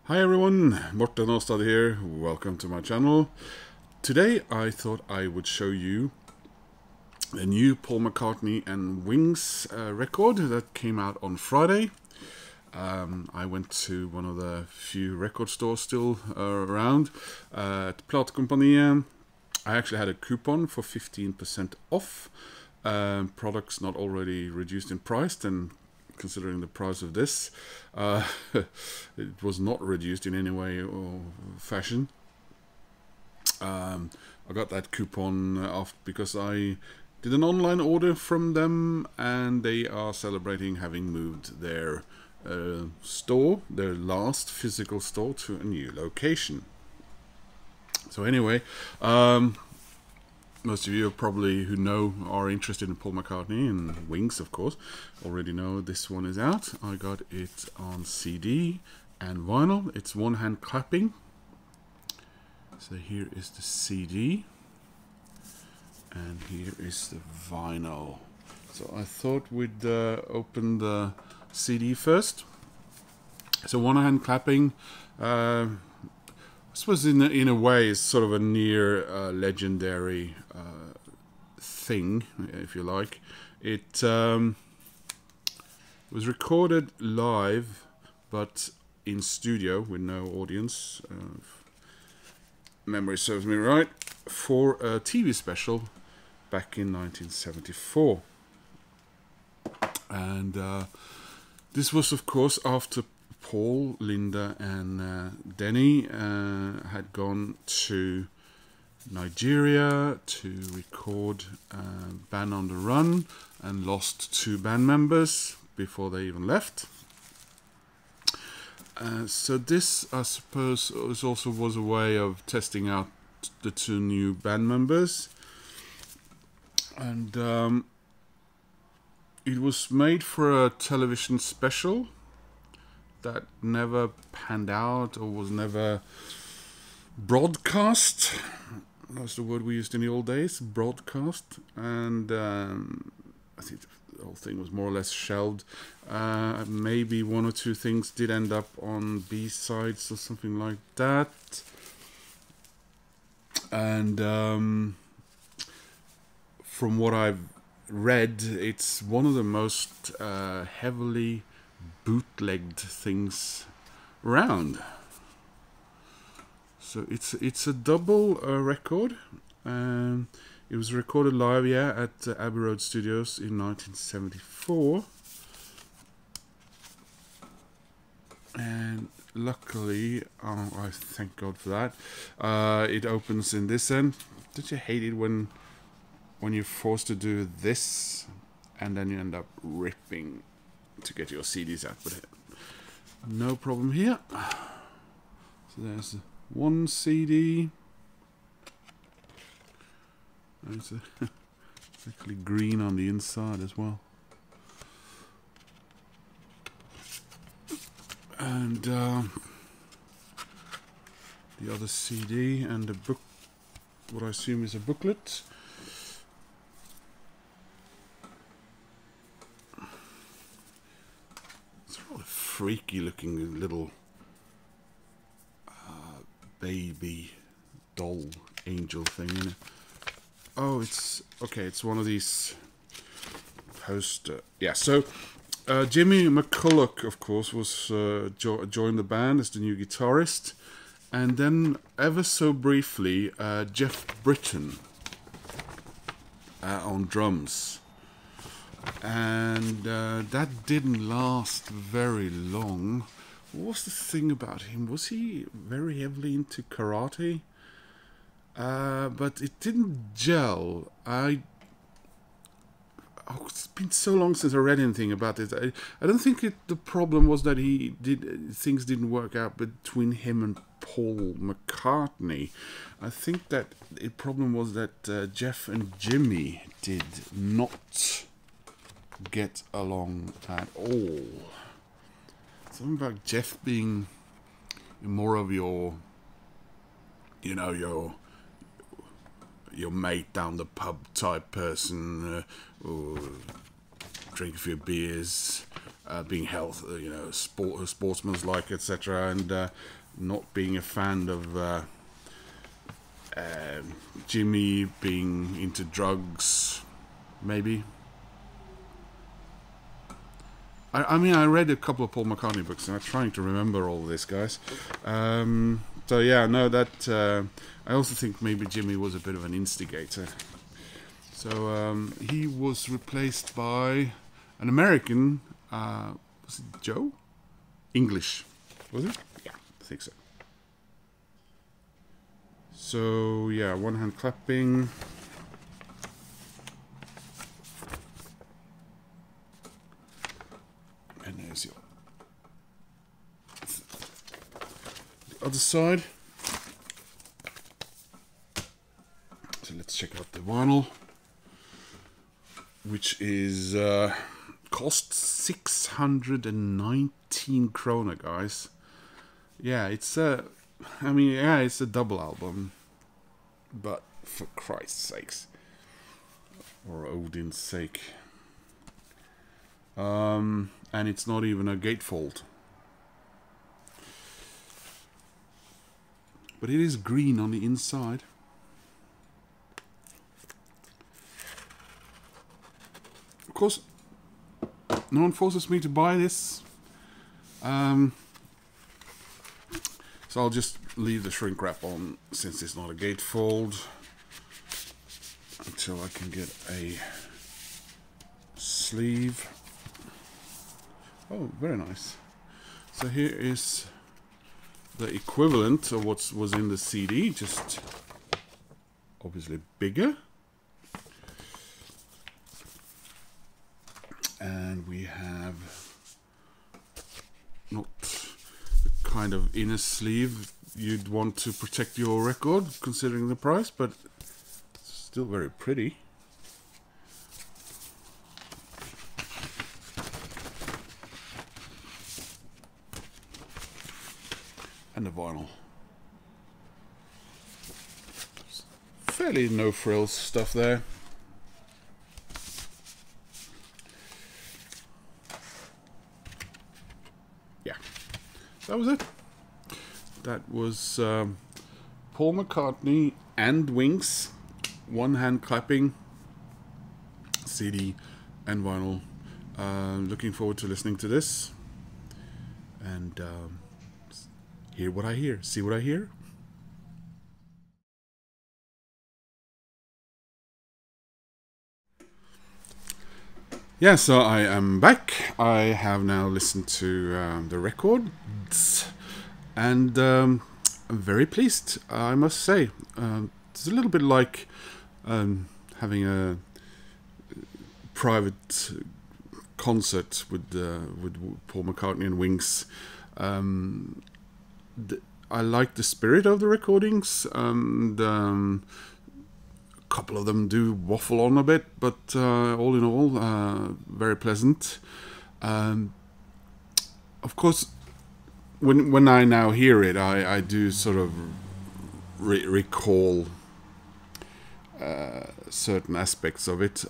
Hi everyone, Morten Aastad here, welcome to my channel. Today I thought I would show you a new Paul McCartney and Wings record that came out on Friday. I went to one of the few record stores still around at Platekompaniet. I actually had a coupon for 15% off. Products not already reduced in price, and considering the price of this, it was not reduced in any way or fashion. I got that coupon because I did an online order from them, and they are celebrating having moved their store, their last physical store, to a new location. So anyway, most of you probably who are interested in Paul McCartney and Wings, of course, already know this one is out. I got it on CD and vinyl. It's one hand clapping. So here is the CD and here is the vinyl. So I thought we'd open the CD first. So one hand clapping, I suppose in a way is sort of a near legendary thing, if you like. It was recorded live, but in studio with no audience, if memory serves me right, for a TV special back in 1974. And this was, of course, after Paul, Linda and Denny had gone to Nigeria to record Band on the Run and lost 2 band members before they even left. So this, I suppose, also was a way of testing out the 2 new band members. And it was made for a television special that never panned out or was never broadcast. That's the word we used in the old days, broadcast. And I think the whole thing was more or less shelved. Maybe 1 or 2 things did end up on B-sides or something like that. And from what I've read, it's one of the most heavily bootlegged things around. So it's a double record. It was recorded live, at Abbey Road Studios in 1974. And luckily, I thank God for that, it opens in this end. Don't you hate it when you're forced to do this and then you end up ripping to get your CDs out? But no problem here. So there's 1 CD. And it's actually green on the inside as well. And the other CD and the book, what I assume is a booklet. It's a rather freaky looking little baby doll angel thing, isn't it? Oh, it's okay. It's one of these poster. Yeah. So Jimmy McCulloch, of course, was joined the band as the new guitarist, and then ever so briefly Jeff Britton on drums, and that didn't last very long. What was the thing about him? Was he very heavily into karate? But it didn't gel. It's been so long since I read anything about it. I don't think the problem was that things didn't work out between him and Paul McCartney. I think that the problem was that Jeff and Jimmy did not get along at all. Something about Jeff being more of your mate down the pub type person, or drink a few beers, being health, sportsmanlike, etc., and not being a fan of Jimmy being into drugs, maybe. I mean, I read a couple of Paul McCartney books, and I'm trying to remember all this, guys. So yeah, no, that I also think maybe Jimmy was a bit of an instigator. So he was replaced by an American. Was it Joe? English, was it? Yeah, I think so. So yeah, one hand clapping. And there's the other side. So let's check out the vinyl, which is cost 619 krona, guys. Yeah, it's it's a double album, but for Christ's sakes, or Odin's sake. And it's not even a gatefold. But it is green on the inside. Of course, no one forces me to buy this. So I'll just leave the shrink wrap on, since it's not a gatefold, until I can get a sleeve. Oh, very nice. So here is the equivalent of what was in the CD, just obviously bigger. And we have not the kind of inner sleeve you'd want to protect your record, considering the price, but still very pretty. And the vinyl. Fairly no frills stuff there. Yeah, that was it. That was Paul McCartney and Wings, one hand clapping, CD and vinyl. Looking forward to listening to this. And hear what I hear, see what I hear. Yeah, so I am back. I have now listened to the record, and I'm very pleased, I must say. It's a little bit like having a private concert with Paul McCartney and Wings. I like the spirit of the recordings, and a couple of them do waffle on a bit, but all in all, very pleasant. Of course, when I now hear it, I do sort of recall certain aspects of it.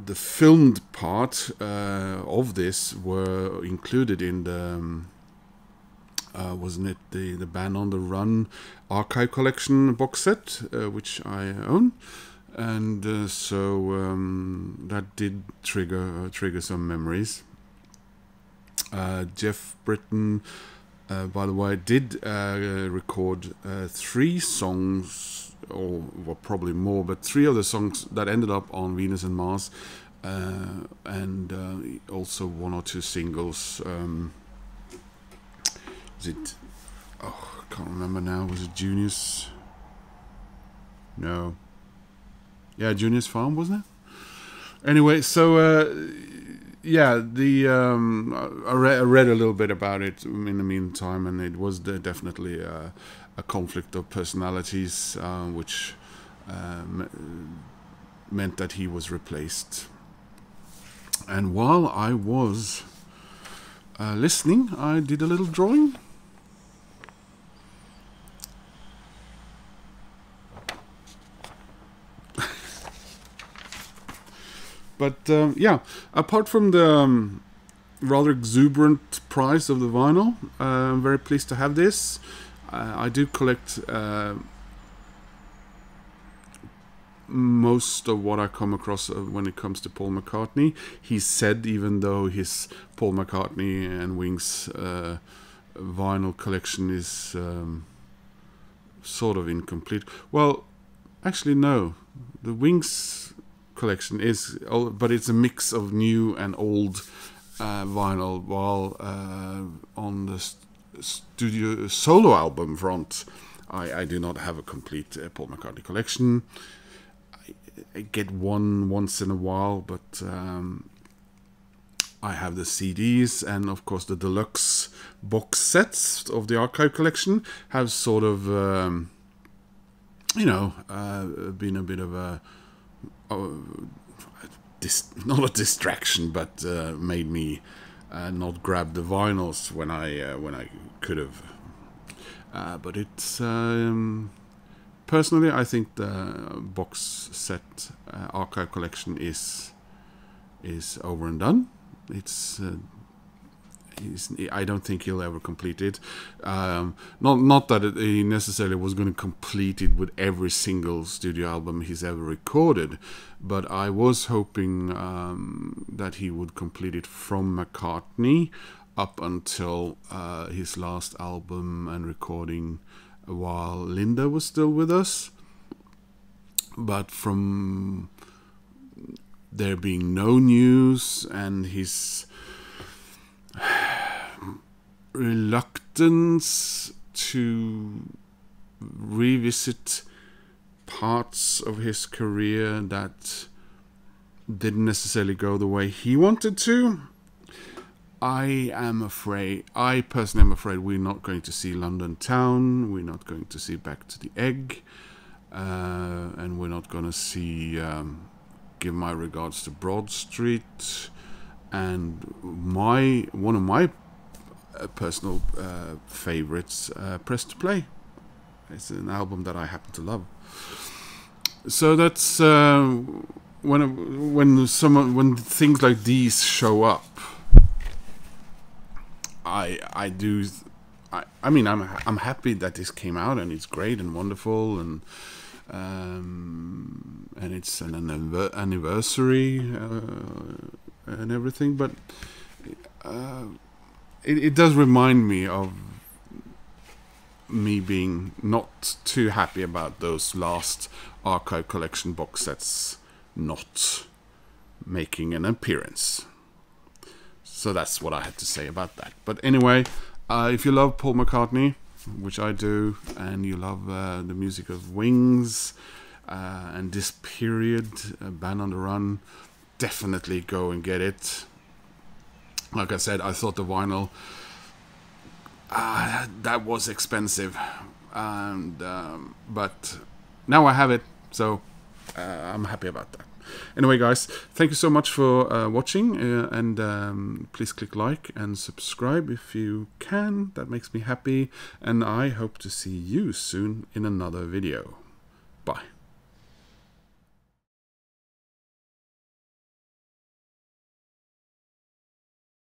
The filmed part of this were included in the wasn't it the Band on the Run archive collection box set, which I own, and so that did trigger some memories. Jeff Britton, by the way, did record 3 songs, or well, probably more, but 3 of the songs that ended up on Venus and Mars, and also 1 or 2 singles. Is it? Oh, I can't remember now. Was it Junior's? No. Yeah, Junior's Farm, wasn't it? Anyway, so yeah, I read a little bit about it in the meantime, and it was definitely a conflict of personalities, which meant that he was replaced. And while I was listening, I did a little drawing. But yeah, apart from the rather exuberant price of the vinyl, I'm very pleased to have this. I do collect most of what I come across when it comes to Paul McCartney. He said, even though his Paul McCartney and Wings vinyl collection is sort of incomplete. Well, actually no, the Wings collection is, but it's a mix of new and old vinyl, while on the studio solo album front I do not have a complete Paul McCartney collection. I get one once in a while, but I have the CDs, and of course the deluxe box sets of the archive collection have sort of been a bit of a not a distraction, but made me not grab the vinyls when I could have. But it's personally, I think the box set archive collection is over and done. I don't think he'll ever complete it. Not that he necessarily was going to complete it with every single studio album he's ever recorded, but I was hoping that he would complete it from McCartney up until his last album and recording while Linda was still with us. But from there being no news and his reluctance to revisit parts of his career that didn't necessarily go the way he wanted to, I personally am afraid we're not going to see London Town, we're not going to see Back to the Egg, and we're not going to see Give My Regards to Broad Street, and one of my personal favorites, Press to Play. It's an album that I happen to love. So that's when things like these show up, I mean I'm happy that this came out and it's great and wonderful, and it's an anniversary and everything, but it does remind me of me being not too happy about those last archive collection box sets not making an appearance. So that's what I had to say about that. But anyway, if you love Paul McCartney, which I do, and you love the music of Wings and this period, Band on the Run, definitely go and get it. Like I said, I thought the vinyl that was expensive, and but now I have it, so I'm happy about that. Anyway, guys, thank you so much for watching, and please click like and subscribe if you can. That makes me happy, and I hope to see you soon in another video. Bye.